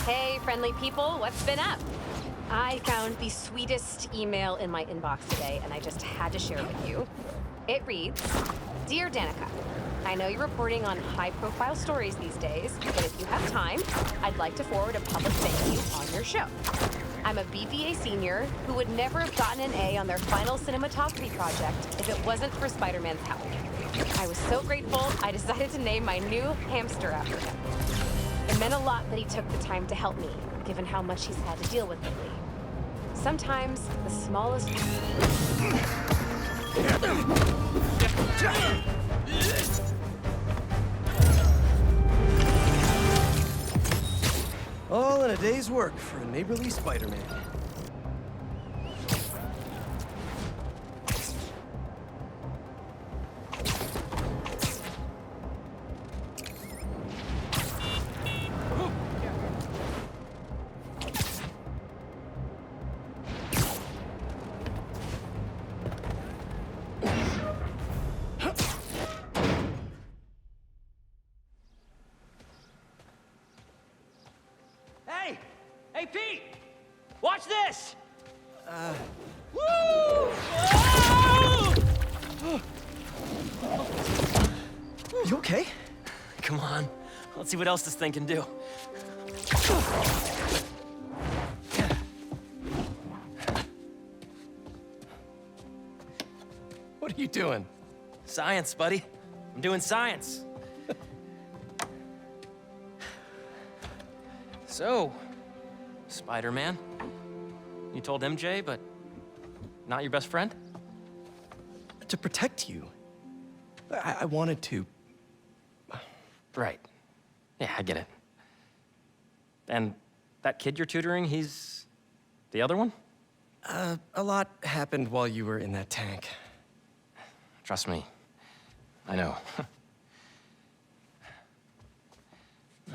Hey, friendly people, what's been up? I found the sweetest email in my inbox today, and I just had to share it with you. It reads, Dear Danica, I know you're reporting on high-profile stories these days, but if you have time, I'd like to forward a public thank you on your show. I'm a BBA senior who would never have gotten an A on their final cinematography project if it wasn't for Spider-Man's help. I was so grateful, I decided to name my new hamster after him. It meant a lot that he took the time to help me, given how much he's had to deal with lately. Sometimes, the smallest... All in a day's work for a neighborly Spider-Man. Hey, Pete! Watch this! Woo! You okay? Come on. Let's see what else this thing can do. What are you doing? Science, buddy. I'm doing science. So, Spider-Man, you told MJ, but not your best friend? To protect you. I wanted to. Right. Yeah, I get it. And that kid you're tutoring, he's the other one? A lot happened while you were in that tank. Trust me, I know.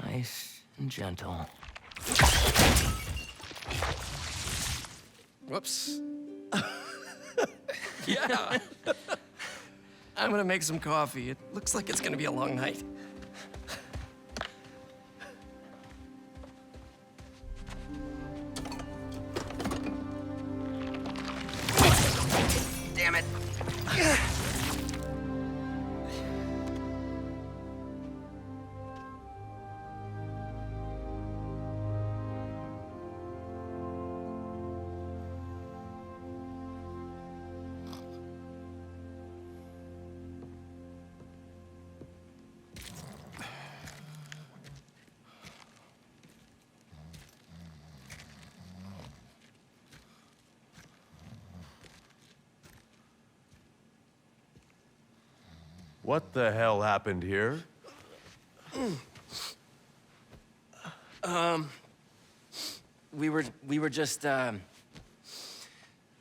Nice and gentle. Whoops. Yeah. I'm gonna make some coffee. It looks like it's gonna be a long night. Damn it. What the hell happened here? We were just,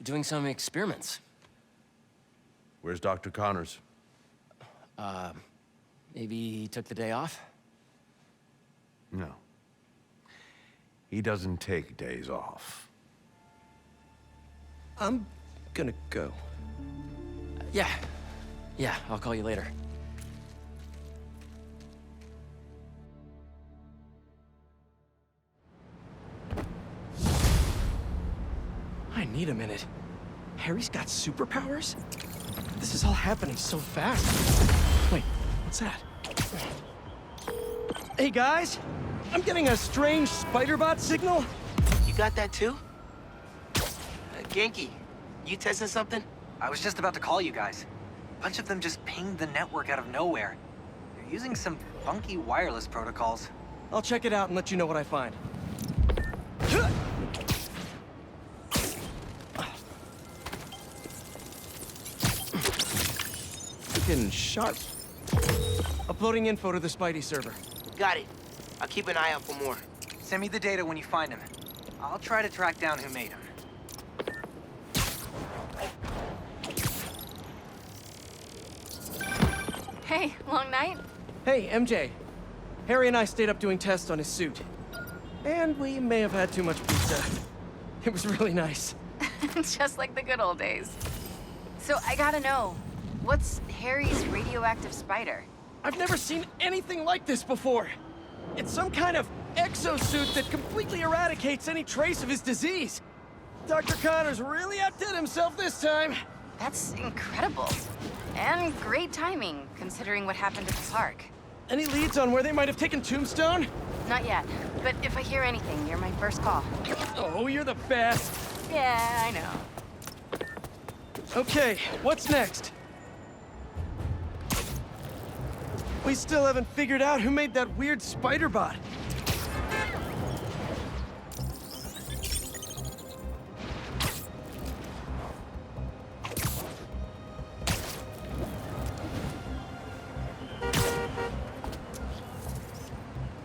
doing some experiments. Where's Dr. Connors? Maybe he took the day off? No. He doesn't take days off. I'm gonna go. Yeah. Yeah, I'll call you later. I need a minute. Harry's got superpowers? This is all happening so fast. Wait, what's that? Hey guys, I'm getting a strange Spider-Bot signal. You got that too? Genki, you testing something? I was just about to call you guys. A bunch of them just pinged the network out of nowhere. They're using some funky wireless protocols. I'll check it out and let you know what I find. Looking sharp. Uploading info to the Spidey server. Got it. I'll keep an eye out for more. Send me the data when you find them. I'll try to track down who made them. Hey, long night? Hey, MJ. Harry and I stayed up doing tests on his suit. And we may have had too much pizza. It was really nice. Just like the good old days. So I gotta know, what's Harry's radioactive spider? I've never seen anything like this before. It's some kind of exosuit that completely eradicates any trace of his disease. Dr. Connors really outdid himself this time. That's incredible. And great timing, considering what happened at the park. Any leads on where they might have taken Tombstone? Not yet, but if I hear anything, you're my first call. Oh, you're the best. Yeah, I know. Okay, what's next? We still haven't figured out who made that weird spider bot.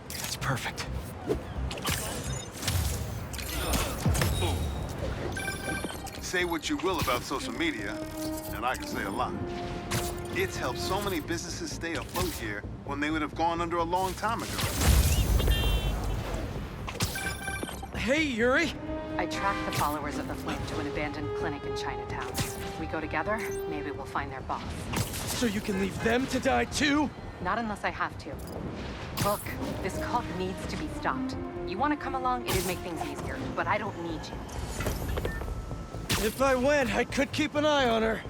That's perfect. Say what you will about social media, and I can say a lot. It's helped so many businesses stay afloat here when they would have gone under a long time ago. Hey, Yuri. I tracked the followers of the Flame to an abandoned clinic in Chinatown. If we go together, maybe we'll find their boss. So you can leave them to die too? Not unless I have to. Look, this cult needs to be stopped. You want to come along, it'd make things easier, but I don't need you. If I went, I could keep an eye on her.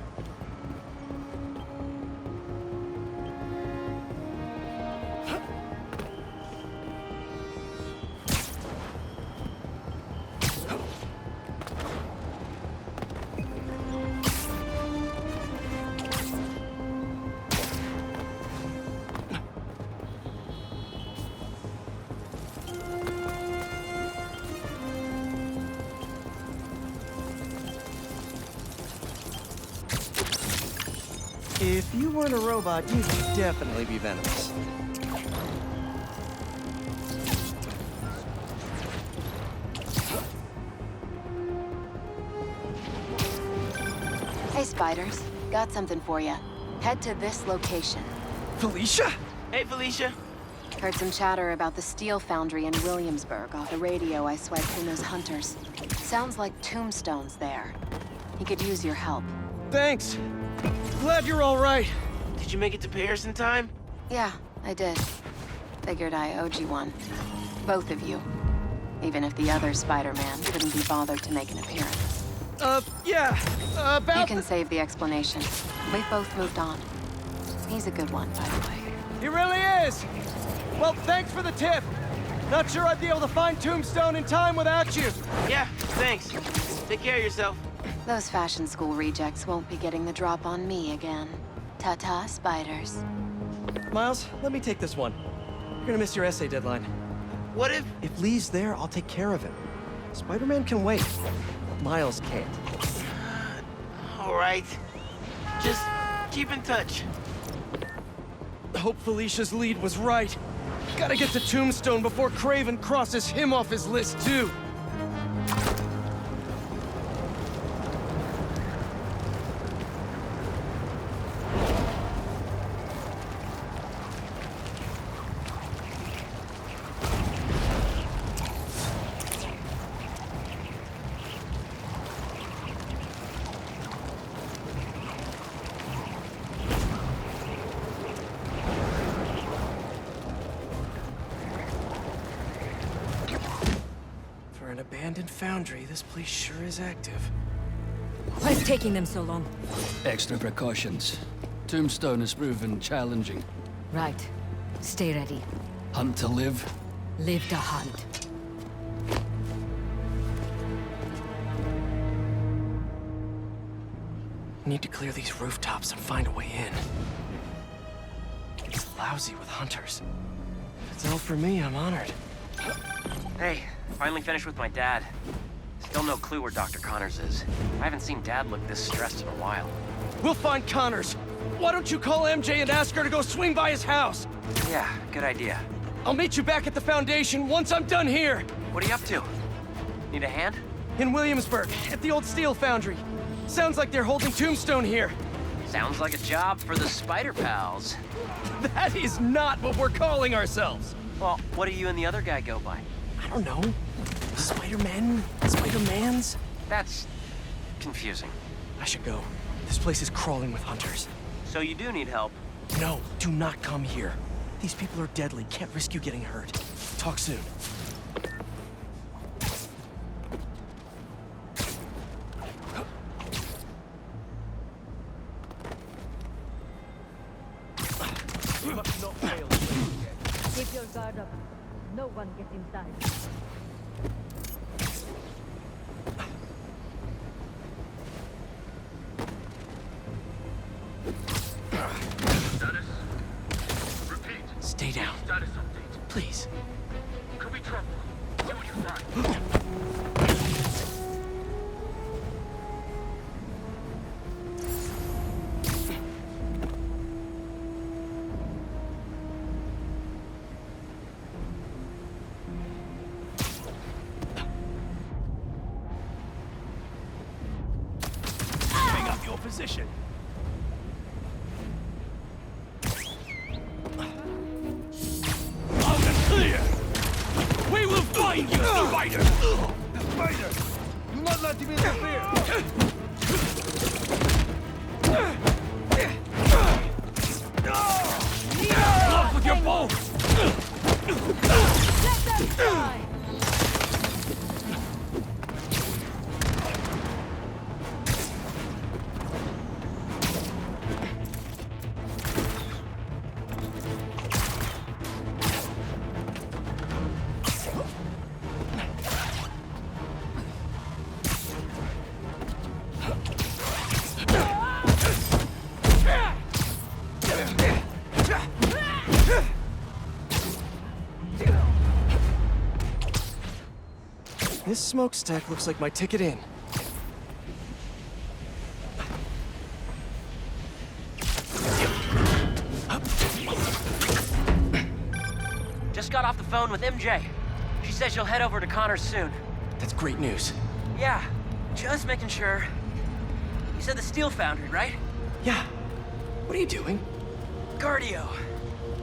If you weren't a robot, you'd definitely be venomous. Hey, Spiders. Got something for you. Head to this location. Felicia? Hey, Felicia. Heard some chatter about the steel foundry in Williamsburg off the radio I swiped from those hunters. Sounds like Tombstone's there. He could use your help. Thanks. Glad you're all right. Did you make it to Paris in time? Yeah, I did. Figured I owed you one. Both of you. Even if the other Spider-Man couldn't be bothered to make an appearance. Yeah, about You can save the explanation. We've both moved on. He's a good one, by the way. He really is! Well, thanks for the tip. Not sure I'd be able to find Tombstone in time without you. Yeah, thanks. Take care of yourself. Those fashion school rejects won't be getting the drop on me again. Ta-ta, Spiders. Miles, let me take this one. You're gonna miss your essay deadline. What if... If Lee's there, I'll take care of him. Spider-Man can wait. Miles can't. All right. Just keep in touch. Hope Felicia's lead was right. Gotta get to Tombstone before Craven crosses him off his list, too. For an abandoned foundry, this place sure is active. What's taking them so long? Extra precautions. Tombstone has proven challenging. Right. Stay ready. Hunt to live. Live to hunt. Need to clear these rooftops and find a way in. It's lousy with hunters. If it's all for me, I'm honored. Hey, finally finished with my dad. Still no clue where Dr. Connors is. I haven't seen Dad look this stressed in a while. We'll find Connors. Why don't you call MJ and ask her to go swing by his house? Yeah, good idea. I'll meet you back at the Foundation once I'm done here. What are you up to? Need a hand? In Williamsburg, at the old steel foundry. Sounds like they're holding Tombstone here. Sounds like a job for the Spider Pals. That is not what we're calling ourselves. Well, what do you and the other guy go by? I don't know. Spider-Men? Spider-Mans? That's confusing. I should go. This place is crawling with hunters. So you do need help? No, do not come here. These people are deadly. Can't risk you getting hurt. Talk soon. Keep your guard up. No one gets inside. Status. Repeat. Stay down. Status update. Please. Could be trouble. See what you find. Giving up your position. Out and clear! We will find you, Spider! Spider! Do not let him interfere! Block with your bow! Let them die! This smokestack looks like my ticket in. Just got off the phone with MJ. She says she'll head over to Connors soon. That's great news. Yeah, just making sure. You said the steel foundry, right? Yeah. What are you doing? Cardio.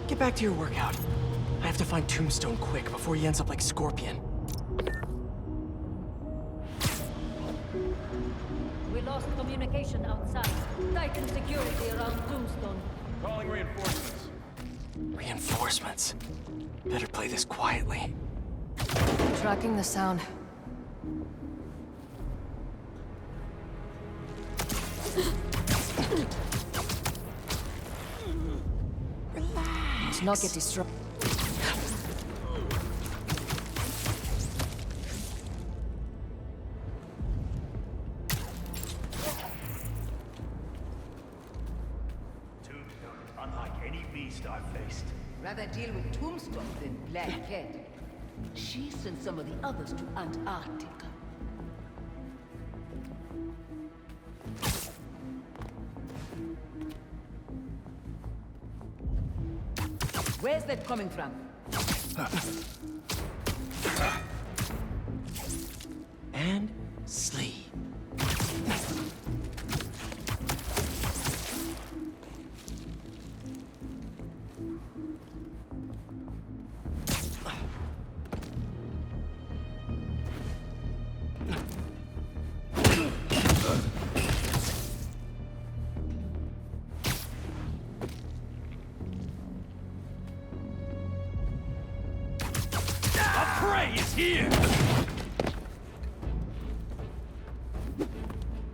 Get back to your workout. I have to find Tombstone quick before he ends up like Scorpion. We lost communication outside. Tighten security around Tombstone. Calling reinforcements. Reinforcements. Better play this quietly. Tracking the sound. Let's not get disrupted. Unlike any beast I've faced. Rather deal with Tombstone than Blackhead. She sent some of the others to Antarctica. Where's that coming from? And sleep. Prey is here!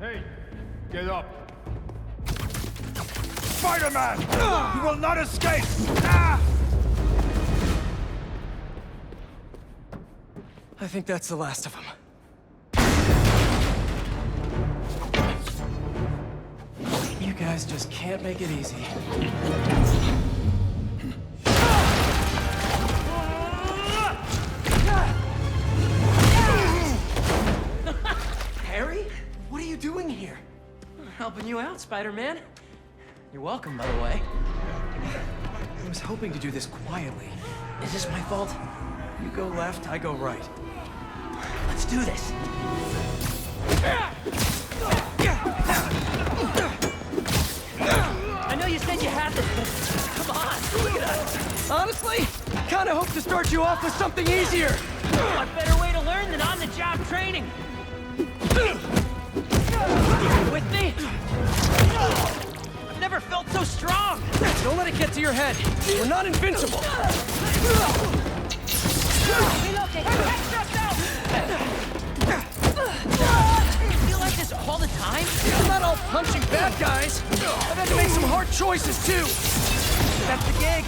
Hey, get up. Spiderman! You will not escape! I think that's the last of them. You guys just can't make it easy. Harry? What are you doing here? Helping you out, Spider-Man. You're welcome, by the way. I was hoping to do this quietly. Is this my fault? You go left, I go right. Let's do this. I know you said you had this, but come on, look at us. Honestly, I kinda hope to start you off with something easier. What better way to learn than on-the-job training? With me? I've never felt so strong. Don't let it get to your head. We're not invincible. punching bad guys, I've had to make some hard choices, too. That's the gig.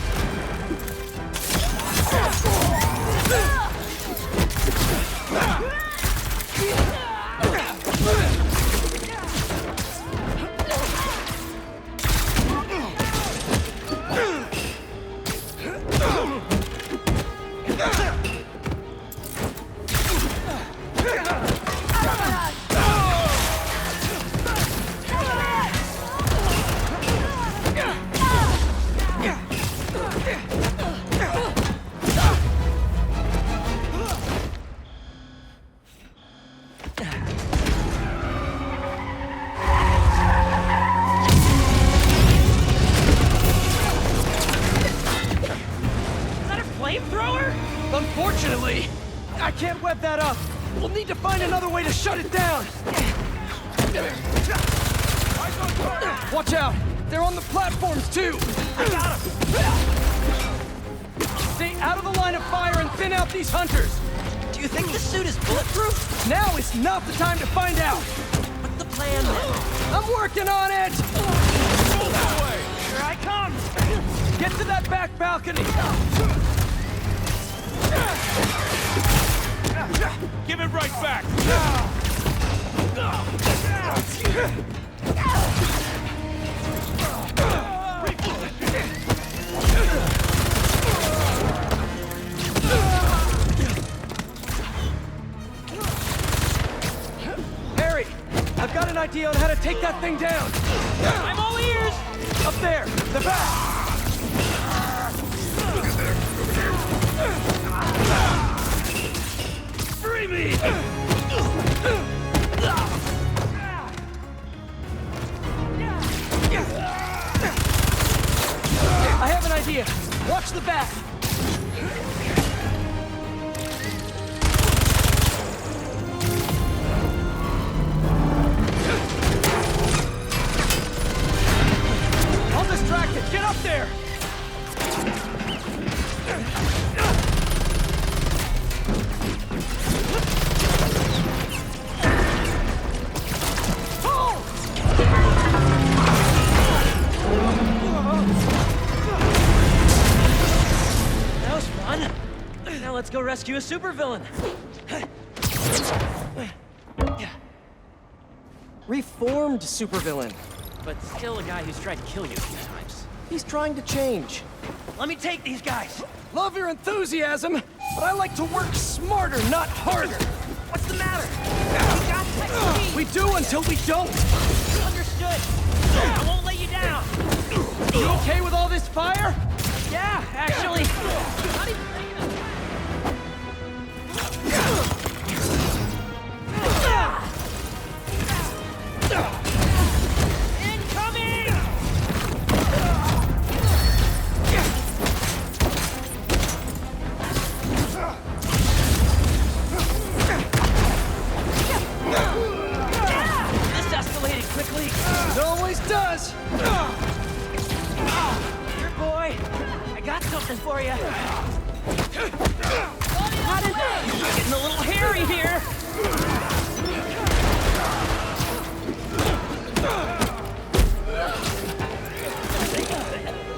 Unfortunately, I can't web that up. We'll need to find another way to shut it down. Watch out! They're on the platforms, too! I got them! Stay out of the line of fire and thin out these hunters! Do you think the suit is bulletproof? Now is not the time to find out! What's the plan, then? I'm working on it! Here I come! Get to that back balcony! Give it right back! Harry, I've got an idea on how to take that thing down! I'm all ears! Up there, the back! Free me! I have an idea. Watch the back. I'll distract it. Get up there! Now let's go rescue a supervillain. Reformed supervillain. But still a guy who's tried to kill you a few times. He's trying to change. Let me take these guys. Love your enthusiasm, but I like to work smarter, not harder. What's the matter? We got technique. We do until we don't. Understood. I won't let you down. You okay with all this fire? Yeah, actually. Not even thinking of that. Incoming! This escalated quickly. It always does. Here, boy. I got something for you. Got it. Getting a little hairy here.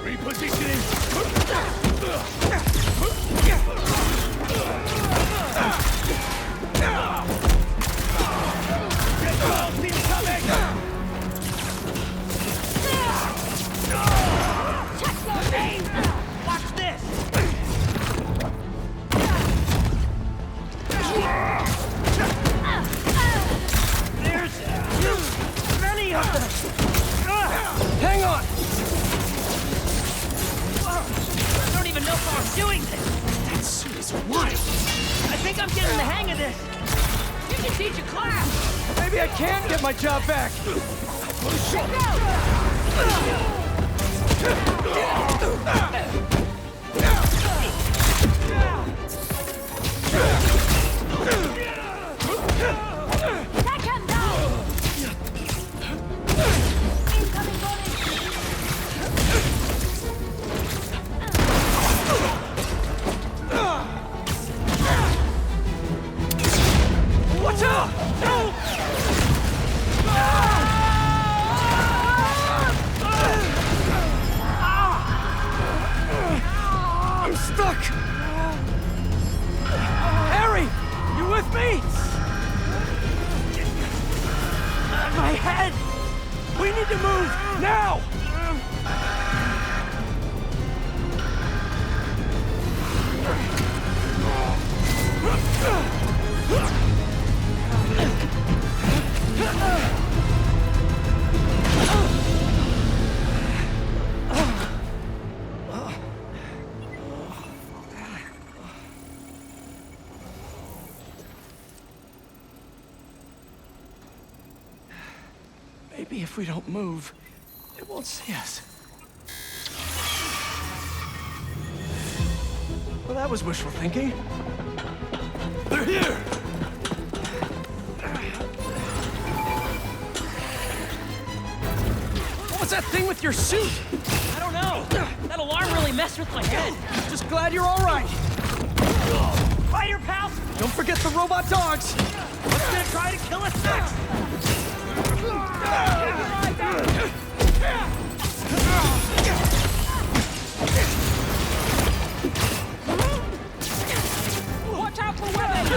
Repositioning! Watch this. There's many of them. Hang on. Whoa. I don't even know if I'm doing this. That suit is wild. I think I'm getting the hang of this. You can teach a class. Maybe I can get my job back. Watch out! Now! Maybe if we don't move, it won't see us. Well, that was wishful thinking. They're here! What was that thing with your suit? I don't know. That alarm really messed with my head. Just glad you're all right. Spider pals! Don't forget the robot dogs. What's gonna try to kill us next? Watch out for weapons!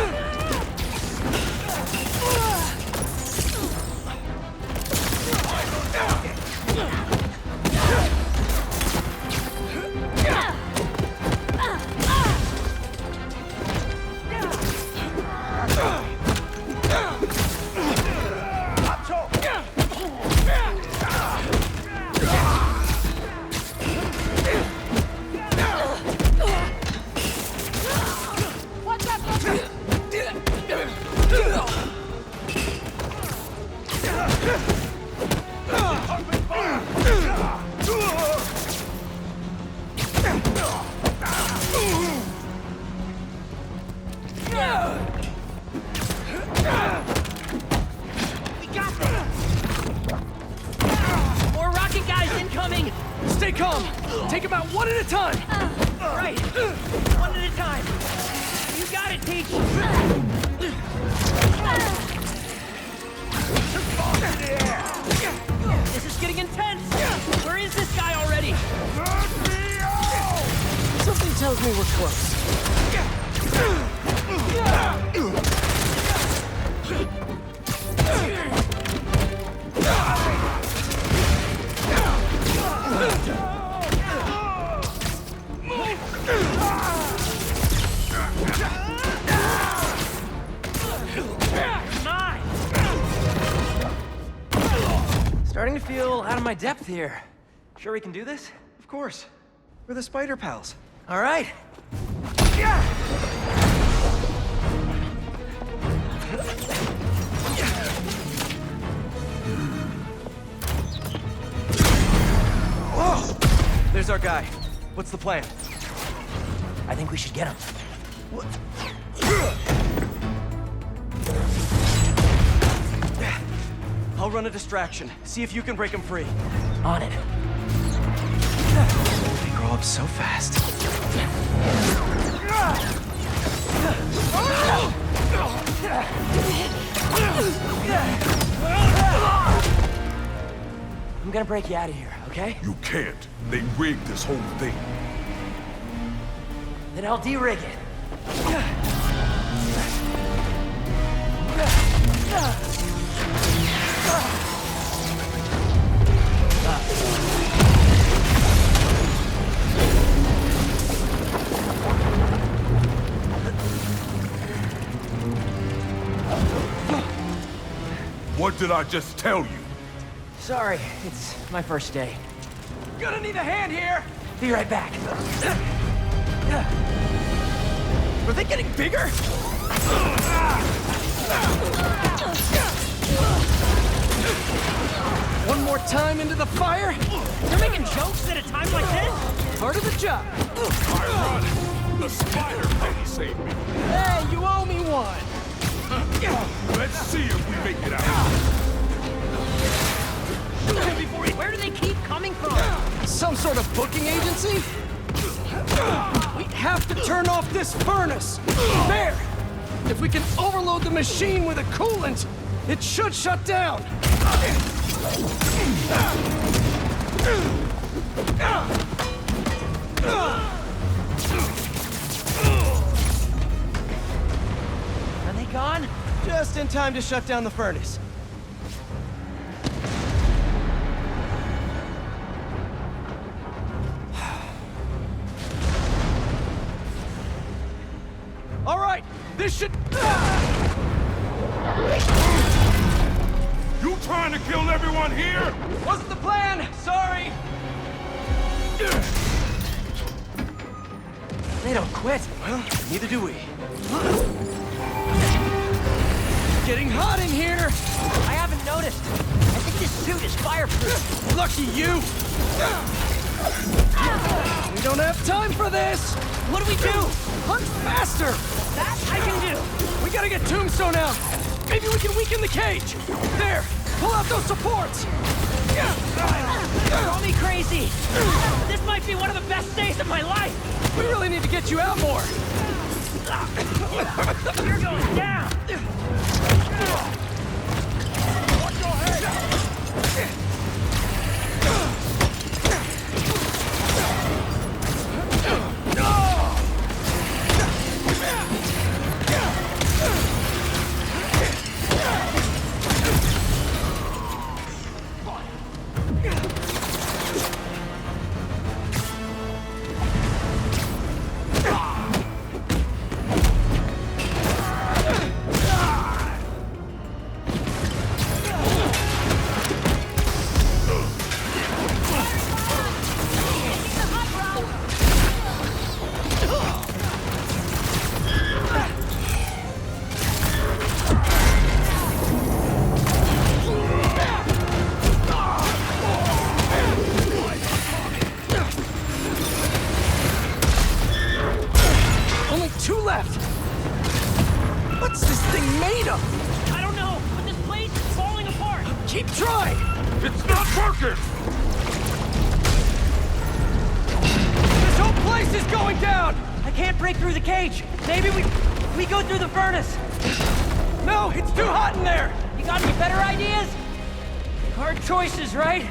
More rocket guys incoming! Stay calm. Take them out one at a time. Right. One at a time. You got it, Peach. This is getting intense. Where is this guy already? Something tells me we're close. Starting to feel out of my depth here. Sure we can do this? Of course. We're the Spider Pals. All right. Whoa! There's our guy. What's the plan? I think we should get him. I'll run a distraction. See if you can break him free. On it. They grow up so fast. I'm gonna break you out of here, okay? You can't. They rigged this whole thing. Then I'll de-rig it. What did I just tell you? Sorry, it's my first day. Gonna need a hand here! Be right back. Are they getting bigger? One more time into the fire? You're making jokes at a time like this? Part of the job. Ironic. The spider penny saved me. Hey, you owe me one. Let's see if we make it out. Where do they keep coming from? Some sort of booking agency? We have to turn off this furnace. There! If we can overload the machine with a coolant, it should shut down. Are they gone? Just in time to shut down the furnace. All right, this should... You trying to kill everyone here? Wasn't the plan! Sorry! They don't quit. Well, neither do we. Getting hot in here! I haven't noticed. I think this suit is fireproof. Lucky you! We don't have time for this! What do we do? Hunt faster! That I can do. We gotta get Tombstone out! Maybe we can weaken the cage! There! Pull out those supports! Call me crazy. This might be one of the best days of my life. We really need to get you out more! You're going down. Watch your head! Only 2 left! What's this thing made of? I don't know, but this place is falling apart. Keep trying! It's not working! This whole place is going down! I can't break through the cage. Maybe we go through the furnace. No, it's too hot in there! You got any better ideas? Hard choices, right?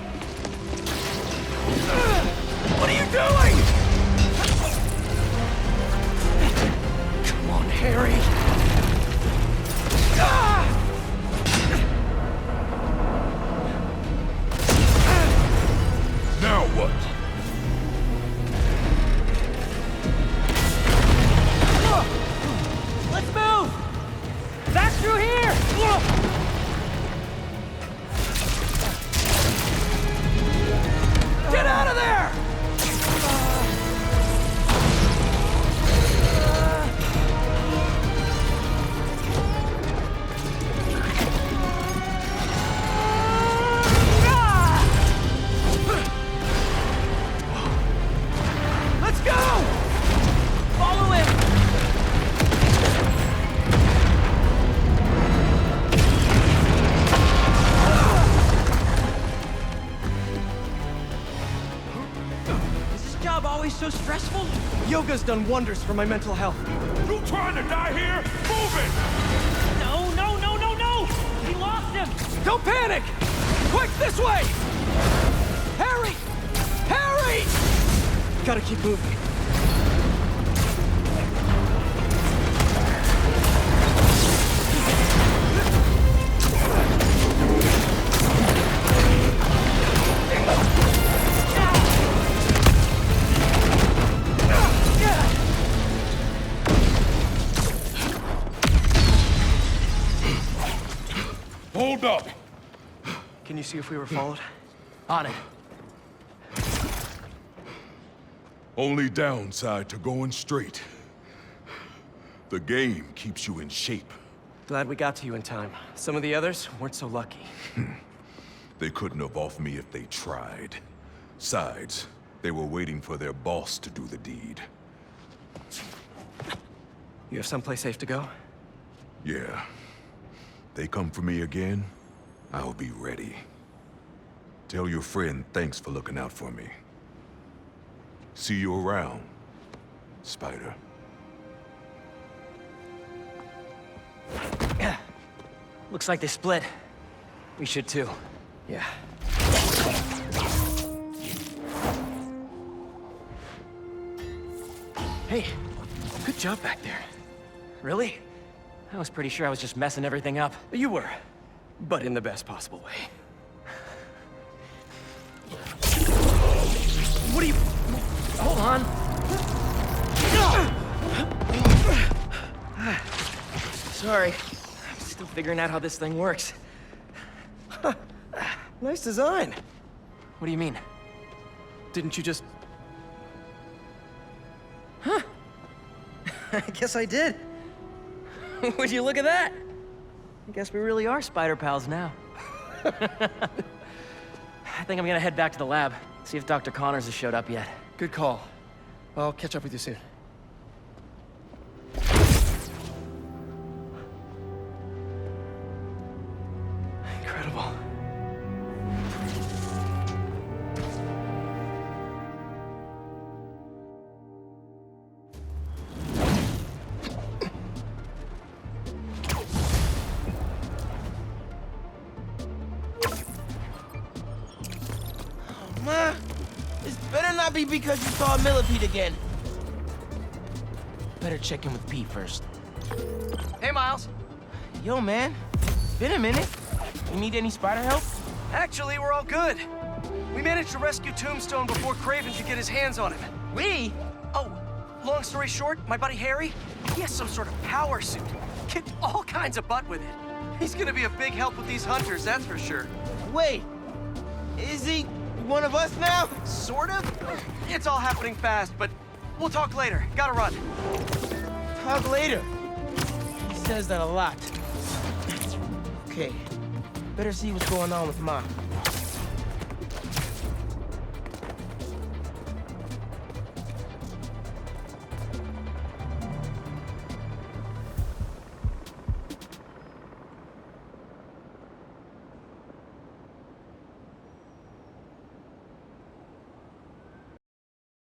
What are you doing? Come on, Harry. Now what? Let's move! Back through here! Get out of there! Let's go! Follow him! Is this job always so stressful? Yoga's done wonders for my mental health. You trying to die here? Move it! No, no, no, no, no! We lost him! Don't panic! Quick, this way! Harry! Harry! Gotta keep moving. Hold up! Can you see if we were followed? On it. Only downside to going straight. The game keeps you in shape. Glad we got to you in time. Some of the others weren't so lucky. They couldn't have off me if they tried. Besides, they were waiting for their boss to do the deed. You have someplace safe to go? Yeah. They come for me again, I'll be ready. Tell your friend thanks for looking out for me. See you around, Spider. Looks like they split. We should too. Yeah. Hey, good job back there. Really? I was pretty sure I was just messing everything up. You were, but in the best possible way. What are you... Hold on. Sorry. I'm still figuring out how this thing works. Nice design. What do you mean? Didn't you just... Huh? I guess I did. Would you look at that? I guess we really are spider pals now. I think I'm gonna head back to the lab, see if Dr. Connors has showed up yet. Good call. I'll catch up with you soon. Incredible. Ma, this better not be because you saw a millipede again. Better check in with Pete first. Hey, Miles. Yo, man. It's been a minute. You need any spider help? Actually, we're all good. We managed to rescue Tombstone before Craven could get his hands on him. We? Oh, long story short, my buddy Harry, he has some sort of power suit. Kicked all kinds of butt with it. He's gonna be a big help with these hunters, that's for sure. Wait. Is he one of us now? Sort of? It's all happening fast, but we'll talk later. Gotta run. Talk later. He says that a lot. Okay. Better see what's going on with Ma.